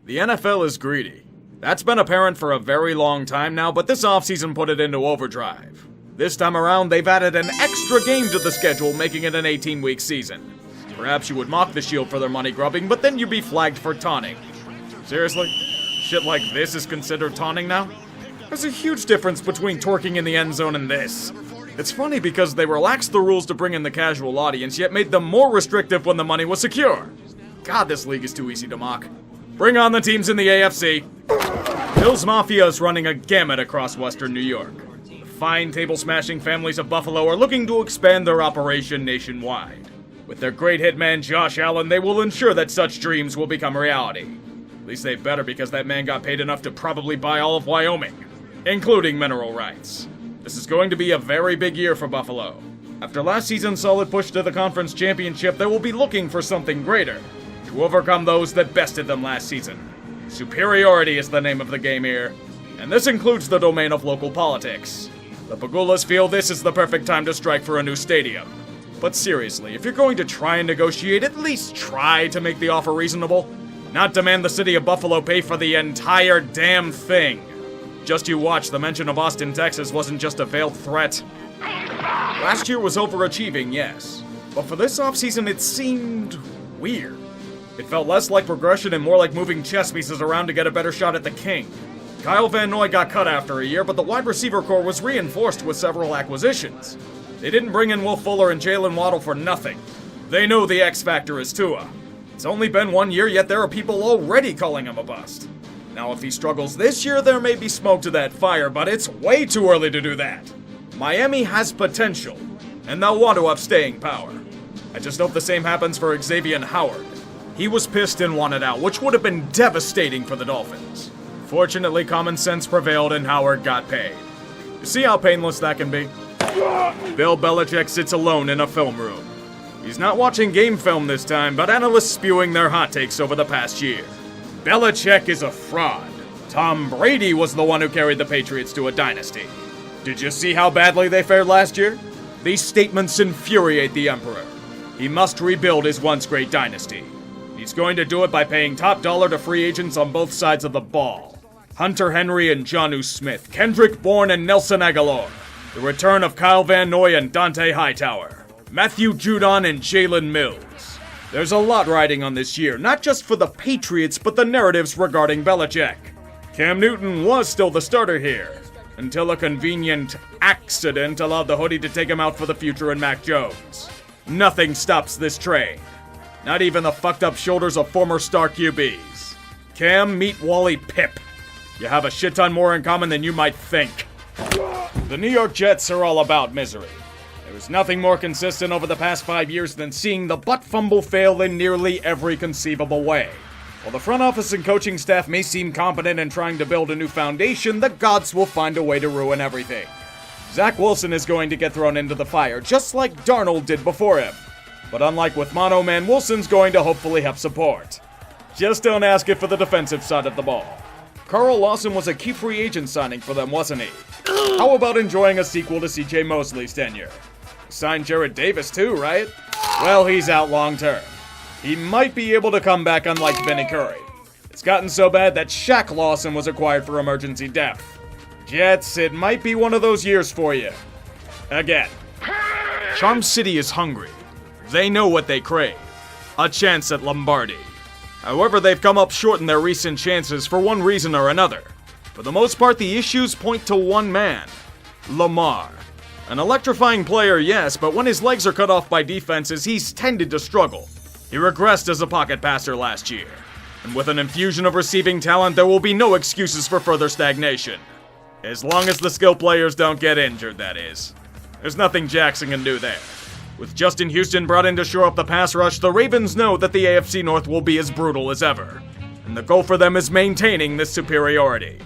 The NFL is greedy. That's been apparent for a very long time now, but this offseason put it into overdrive. This time around, they've added an extra game to the schedule, making it an 18-week season. Perhaps you would mock the Shield for their money grubbing, but then you'd be flagged for taunting. Seriously? Shit like this is considered taunting now? There's a huge difference between twerking in the end zone and this. It's funny because they relaxed the rules to bring in the casual audience, yet made them more restrictive when the money was secure. God, this league is too easy to mock. Bring on the teams in the AFC. Bills Mafia is running a gamut across western New York. The fine table-smashing families of Buffalo are looking to expand their operation nationwide. With their great hitman Josh Allen, they will ensure that such dreams will become reality. At least they better, because that man got paid enough to probably buy all of Wyoming, including mineral rights. This is going to be a very big year for Buffalo. After last season's solid push to the conference championship, they will be looking for something greater, to overcome those that bested them last season. Superiority is the name of the game here, and this includes the domain of local politics. The Pagulas feel this is the perfect time to strike for a new stadium. But seriously, if you're going to try and negotiate, at least try to make the offer reasonable. Not demand the city of Buffalo pay for the entire damn thing. Just you watch, the mention of Austin, Texas wasn't just a veiled threat. Last year was overachieving, yes, but for this offseason it seemed weird. It felt less like progression and more like moving chess pieces around to get a better shot at the king. Kyle Van Noy got cut after a year, but the wide receiver core was reinforced with several acquisitions. They didn't bring in Will Fuller and Jalen Waddle for nothing. They know the X factor is Tua. It's only been 1 year, yet there are people already calling him a bust. Now, if he struggles this year, there may be smoke to that fire, but it's way too early to do that. Miami has potential, and they'll want to have staying power. I just hope the same happens for Xavier Howard. He was pissed and wanted out, which would have been devastating for the Dolphins. Fortunately, common sense prevailed and Howard got paid. You see how painless that can be? Bill Belichick sits alone in a film room. He's not watching game film this time, but analysts spewing their hot takes over the past year. Belichick is a fraud. Tom Brady was the one who carried the Patriots to a dynasty. Did you see how badly they fared last year? These statements infuriate the Emperor. He must rebuild his once great dynasty. He's going to do it by paying top dollar to free agents on both sides of the ball. Hunter Henry and Jonnu Smith, Kendrick Bourne and Nelson Aguilar. The return of Kyle Van Noy and Dante Hightower. Matthew Judon and Jalen Mills. There's a lot riding on this year, not just for the Patriots, but the narratives regarding Belichick. Cam Newton was still the starter here, until a convenient accident allowed the hoodie to take him out for the future in Mac Jones. Nothing stops this train. Not even the fucked up shoulders of former star QBs. Cam, meet Wally Pip. You have a shit ton more in common than you might think. The New York Jets are all about misery. There is nothing more consistent over the past 5 years than seeing the butt fumble fail in nearly every conceivable way. While the front office and coaching staff may seem competent in trying to build a new foundation, the gods will find a way to ruin everything. Zach Wilson is going to get thrown into the fire, just like Darnold did before him. But unlike with Mono Man, Wilson's going to hopefully have support. Just don't ask it for the defensive side of the ball. Carl Lawson was a key free agent signing for them, wasn't he? How about enjoying a sequel to CJ Mosley's tenure? Signed Jared Davis too, right? Well, he's out long term. He might be able to come back unlike Vinny Curry. It's gotten so bad that Shaq Lawson was acquired for emergency depth. Jets, it might be one of those years for you. Again. Charm City is hungry. They know what they crave. A chance at Lombardi. However, they've come up short in their recent chances for one reason or another. For the most part, the issues point to one man. Lamar. An electrifying player, yes, but when his legs are cut off by defenses, he's tended to struggle. He regressed as a pocket passer last year. And with an infusion of receiving talent, there will be no excuses for further stagnation. As long as the skill players don't get injured, that is. There's nothing Jackson can do there. With Justin Houston brought in to shore up the pass rush, the Ravens know that the AFC North will be as brutal as ever. And the goal for them is maintaining this superiority.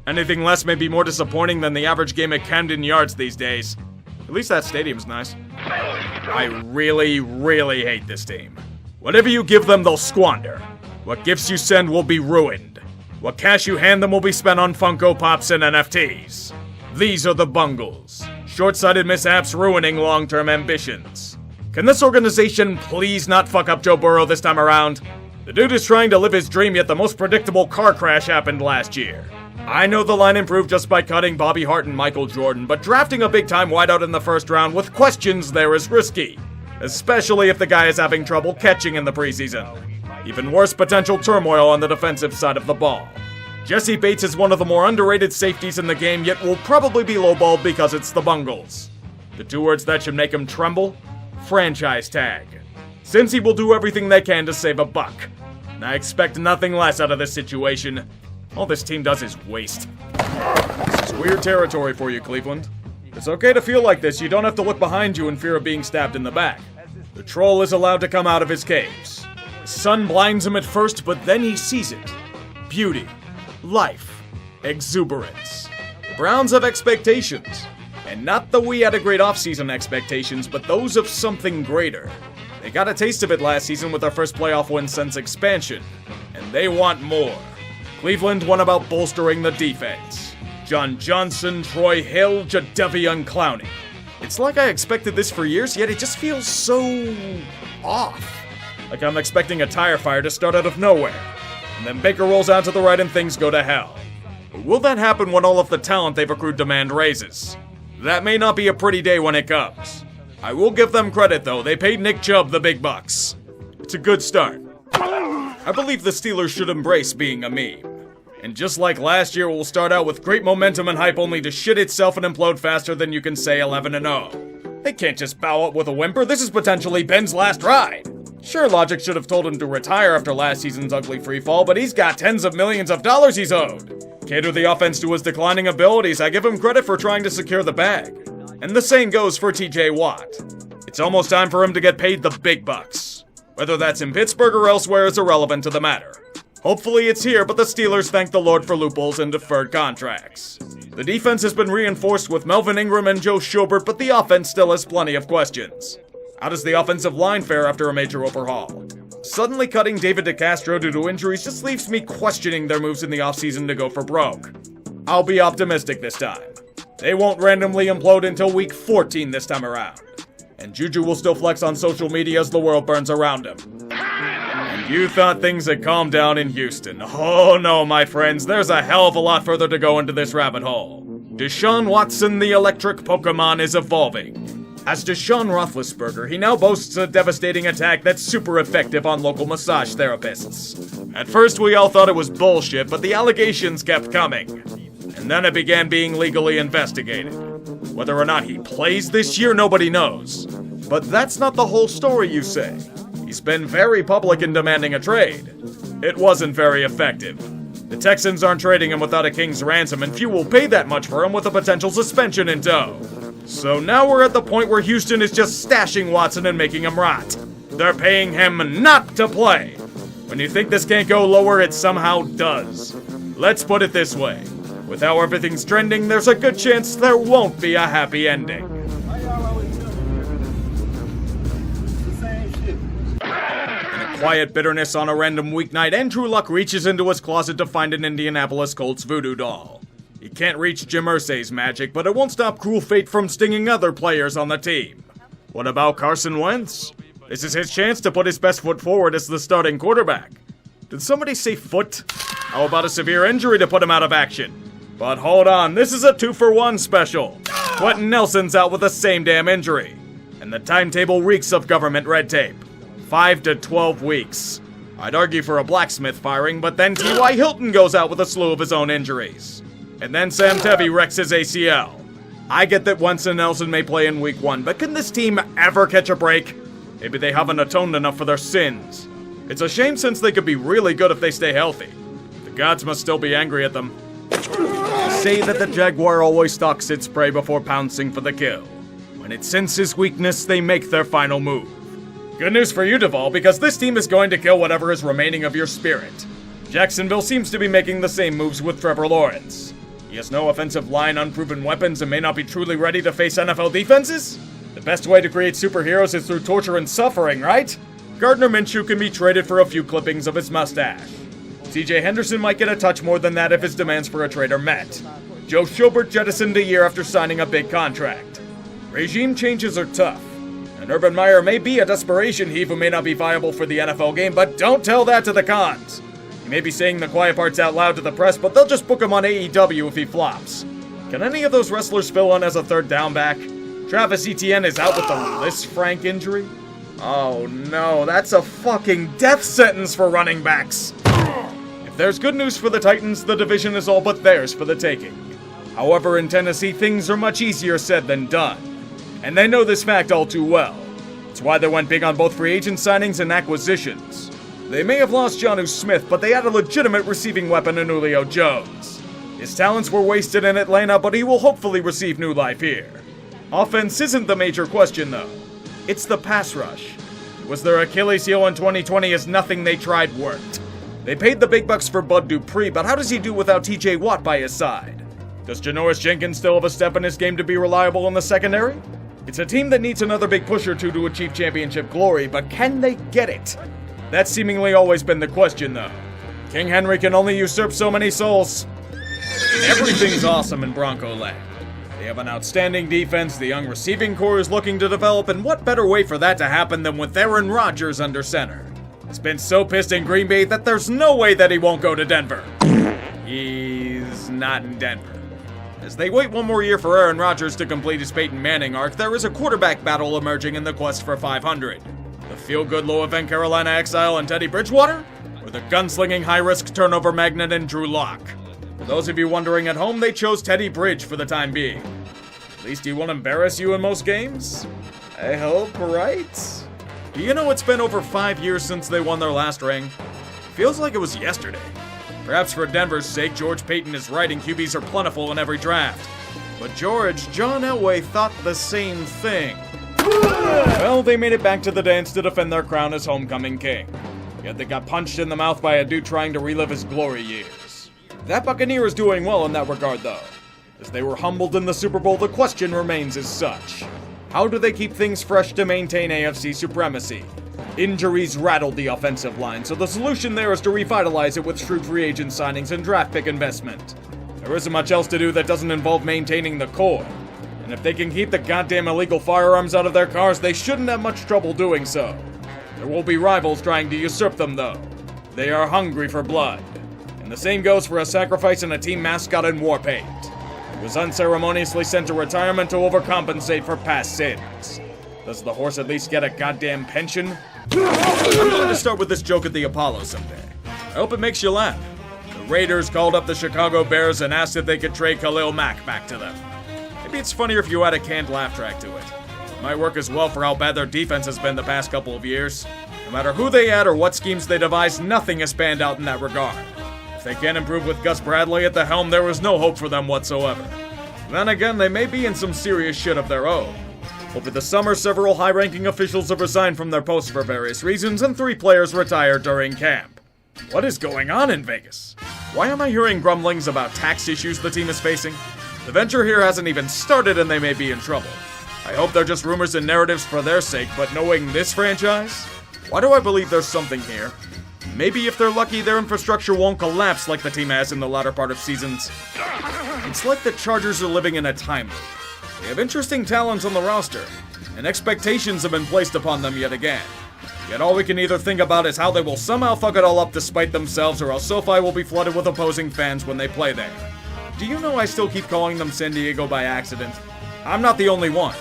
Anything less may be more disappointing than the average game at Camden Yards these days. At least that stadium's nice. I really, really hate this team. Whatever you give them, they'll squander. What gifts you send will be ruined. What cash you hand them will be spent on Funko Pops and NFTs. These are the Bungles. Short-sighted mishaps ruining long-term ambitions. Can this organization please not fuck up Joe Burrow this time around? The dude is trying to live his dream, yet the most predictable car crash happened last year. I know the line improved just by cutting Bobby Hart and Michael Jordan, but drafting a big-time wideout in the first round with questions there is risky, especially if the guy is having trouble catching in the preseason. Even worse, potential turmoil on the defensive side of the ball. Jesse Bates is one of the more underrated safeties in the game, yet will probably be lowballed because it's the Bungles. The two words that should make him tremble? Franchise tag. Since he will do everything they can to save a buck. And I expect nothing less out of this situation. All this team does is waste. This is weird territory for you, Cleveland. It's okay to feel like this. You don't have to look behind you in fear of being stabbed in the back. The troll is allowed to come out of his caves. The sun blinds him at first, but then he sees it. Beauty. Life. Exuberance. The Browns have expectations. And not that we had a great offseason expectations, but those of something greater. They got a taste of it last season with their first playoff win since expansion. And they want more. Cleveland went about bolstering the defense. John Johnson, Troy Hill, Jadeveon Clowney. It's like I expected this for years, yet it just feels so off. Like I'm expecting a tire fire to start out of nowhere. And then Baker rolls out to the right and things go to hell. But will that happen when all of the talent they've accrued demand raises? That may not be a pretty day when it comes. I will give them credit though, they paid Nick Chubb the big bucks. It's a good start. I believe the Steelers should embrace being a meme. And just like last year, we'll start out with great momentum and hype only to shit itself and implode faster than you can say 11-0. They can't just bow out with a whimper, this is potentially Ben's last ride. Sure, logic should have told him to retire after last season's ugly freefall, but he's got tens of millions of dollars he's owed. Cater the offense to his declining abilities, I give him credit for trying to secure the bag. And the same goes for TJ Watt. It's almost time for him to get paid the big bucks. Whether that's in Pittsburgh or elsewhere is irrelevant to the matter. Hopefully it's here, but the Steelers thank the Lord for loopholes and deferred contracts. The defense has been reinforced with Melvin Ingram and Joe Schobert, but the offense still has plenty of questions. How does the offensive line fare after a major overhaul? Suddenly cutting David DeCastro due to injuries just leaves me questioning their moves in the offseason to go for broke. I'll be optimistic this time. They won't randomly implode until week 14 this time around. And Juju will still flex on social media as the world burns around him. And you thought things had calmed down in Houston. Oh no, my friends, there's a hell of a lot further to go into this rabbit hole. Deshaun Watson, the electric Pokemon, is evolving. As Deshaun Roethlisberger, he now boasts a devastating attack that's super effective on local massage therapists. At first we all thought it was bullshit, but the allegations kept coming. And then it began being legally investigated. Whether or not he plays this year, nobody knows. But that's not the whole story, you say. He's been very public in demanding a trade. It wasn't very effective. The Texans aren't trading him without a king's ransom, and few will pay that much for him with a potential suspension in tow. So now we're at the point where Houston is just stashing Watson and making him rot. They're paying him not to play. When you think this can't go lower, it somehow does. Let's put it this way. With how everything's trending, there's a good chance there won't be a happy ending. In a quiet bitterness on a random weeknight, Andrew Luck reaches into his closet to find an Indianapolis Colts voodoo doll. He can't reach Jim Irsay's magic, but it won't stop cruel fate from stinging other players on the team. What about Carson Wentz? This is his chance to put his best foot forward as the starting quarterback. Did somebody say foot? How about a severe injury to put him out of action? But hold on, this is a 2-for-1 special. Quenton Nelson's out with the same damn injury. And the timetable reeks of government red tape. 5 to 12 weeks. I'd argue for a blacksmith firing, but then T.Y. Hilton goes out with a slew of his own injuries. And then Sam Tevy wrecks his ACL. I get that Wentz and Nelson may play in week 1, but can this team ever catch a break? Maybe they haven't atoned enough for their sins. It's a shame since they could be really good if they stay healthy. The gods must still be angry at them. Say that the jaguar always stalks its prey before pouncing for the kill. When it senses weakness, they make their final move. Good news for you, Duvall, because this team is going to kill whatever is remaining of your spirit. Jacksonville seems to be making the same moves with Trevor Lawrence. He has no offensive line, unproven weapons, and may not be truly ready to face NFL defenses? The best way to create superheroes is through torture and suffering, right? Gardner Minshew can be traded for a few clippings of his mustache. CJ Henderson might get a touch more than that if his demands for a trade are met. Joe Schobert jettisoned a year after signing a big contract. Regime changes are tough, and And Urban Meyer may be a desperation heave who may not be viable for the NFL game, but don't tell that to the Khans. He may be saying the quiet parts out loud to the press, but they'll just book him on AEW if he flops. Can any of those wrestlers fill in as a third down back? Travis Etienne is out with the Lisfranc injury? Oh no, that's a fucking death sentence for running backs. If there's good news for the Titans, the division is all but theirs for the taking. However, in Tennessee, things are much easier said than done. And they know this fact all too well. It's why they went big on both free agent signings and acquisitions. They may have lost Jonnu Smith, but they had a legitimate receiving weapon in Julio Jones. His talents were wasted in Atlanta, but he will hopefully receive new life here. Offense isn't the major question, though. It's the pass rush. Was their Achilles heel in 2020 as nothing they tried worked? They paid the big bucks for Bud Dupree, but how does he do without TJ Watt by his side? Does Janoris Jenkins still have a step in his game to be reliable in the secondary? It's a team that needs another big push or two to achieve championship glory, but can they get it? That's seemingly always been the question, though. King Henry can only usurp so many souls. Everything's awesome in Bronco land. They have an outstanding defense, the young receiving core is looking to develop, and what better way for that to happen than with Aaron Rodgers under center? He's been so pissed in Green Bay that there's no way that he won't go to Denver. He's not in Denver. As they wait one more year for Aaron Rodgers to complete his Peyton Manning arc, there is a quarterback battle emerging in the quest for 500. The feel-good low-event Carolina exile and Teddy Bridgewater? Or the gunslinging high-risk turnover magnet in Drew Lock? For those of you wondering at home, they chose Teddy Bridge for the time being. At least he won't embarrass you in most games? I hope, right? Do you know it's been over 5 years since they won their last ring? Feels like it was yesterday. Perhaps for Denver's sake, George Payton is right and QBs are plentiful in every draft. But John Elway thought the same thing. Well, they made it back to the dance to defend their crown as homecoming king. Yet they got punched in the mouth by a dude trying to relive his glory years. That Buccaneer is doing well in that regard, though. As they were humbled in the Super Bowl, the question remains as such. How do they keep things fresh to maintain AFC supremacy? Injuries rattled the offensive line, so the solution there is to revitalize it with shrewd free agent signings and draft pick investment. There isn't much else to do that doesn't involve maintaining the core. And if they can keep the goddamn illegal firearms out of their cars, they shouldn't have much trouble doing so. There will be rivals trying to usurp them, though. They are hungry for blood. And the same goes for a sacrifice in a team mascot in war paint. He was unceremoniously sent to retirement to overcompensate for past sins. Does the horse at least get a goddamn pension? I'm going to start with this joke at the Apollo someday. I hope it makes you laugh. The Raiders called up the Chicago Bears and asked if they could trade Khalil Mack back to them. Maybe it's funnier if you add a canned laugh track to it. It might work as well for how bad their defense has been the past couple of years. No matter who they add or what schemes they devise, nothing has panned out in that regard. If they can't improve with Gus Bradley at the helm, there is no hope for them whatsoever. Then again, they may be in some serious shit of their own. Over the summer, several high-ranking officials have resigned from their posts for various reasons, and 3 players retired during camp. What is going on in Vegas? Why am I hearing grumblings about tax issues the team is facing? The venture here hasn't even started and they may be in trouble. I hope they're just rumors and narratives for their sake, but knowing this franchise? Why do I believe there's something here? Maybe if they're lucky, their infrastructure won't collapse like the team has in the latter part of seasons. It's like the Chargers are living in a time loop. They have interesting talents on the roster, and expectations have been placed upon them yet again. Yet all we can either think about is how they will somehow fuck it all up despite themselves, or else SoFi will be flooded with opposing fans when they play there. Do you know I still keep calling them San Diego by accident? I'm not the only one.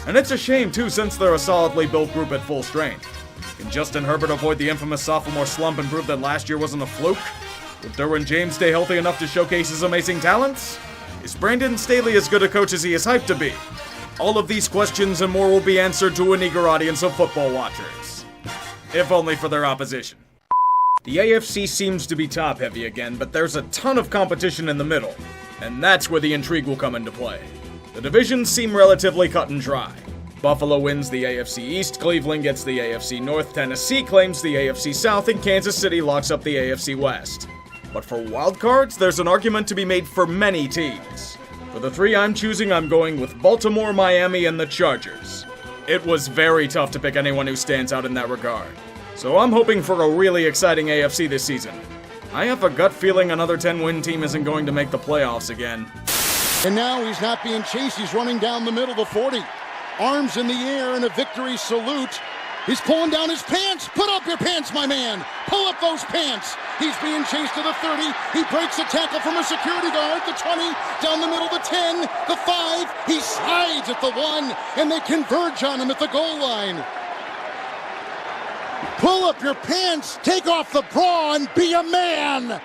And it's a shame too, since they're a solidly built group at full strength. Can Justin Herbert avoid the infamous sophomore slump and prove that last year wasn't a fluke? Will Derwin James stay healthy enough to showcase his amazing talents? Is Brandon Staley as good a coach as he is hyped to be? All of these questions and more will be answered to an eager audience of football watchers. If only for their opposition. The AFC seems to be top-heavy again, but there's a ton of competition in the middle, and that's where the intrigue will come into play. The divisions seem relatively cut and dry. Buffalo wins the AFC East, Cleveland gets the AFC North, Tennessee claims the AFC South, and Kansas City locks up the AFC West. But for wildcards, there's an argument to be made for many teams. For the 3 I'm choosing, I'm going with Baltimore, Miami, and the Chargers. It was very tough to pick anyone who stands out in that regard. So I'm hoping for a really exciting AFC this season. I have a gut feeling another 10-win team isn't going to make the playoffs again. And now he's not being chased. He's running down the middle, the 40. arms in the air in a victory salute. He's pulling down his pants. Put up your pants, my man. Pull up those pants. He's being chased to the 30. He breaks a tackle from a security guard. The 20, down the middle, the 10, the 5. He slides at the 1, and they converge on him at the goal line. Pull up your pants, take off the bra, and be a man.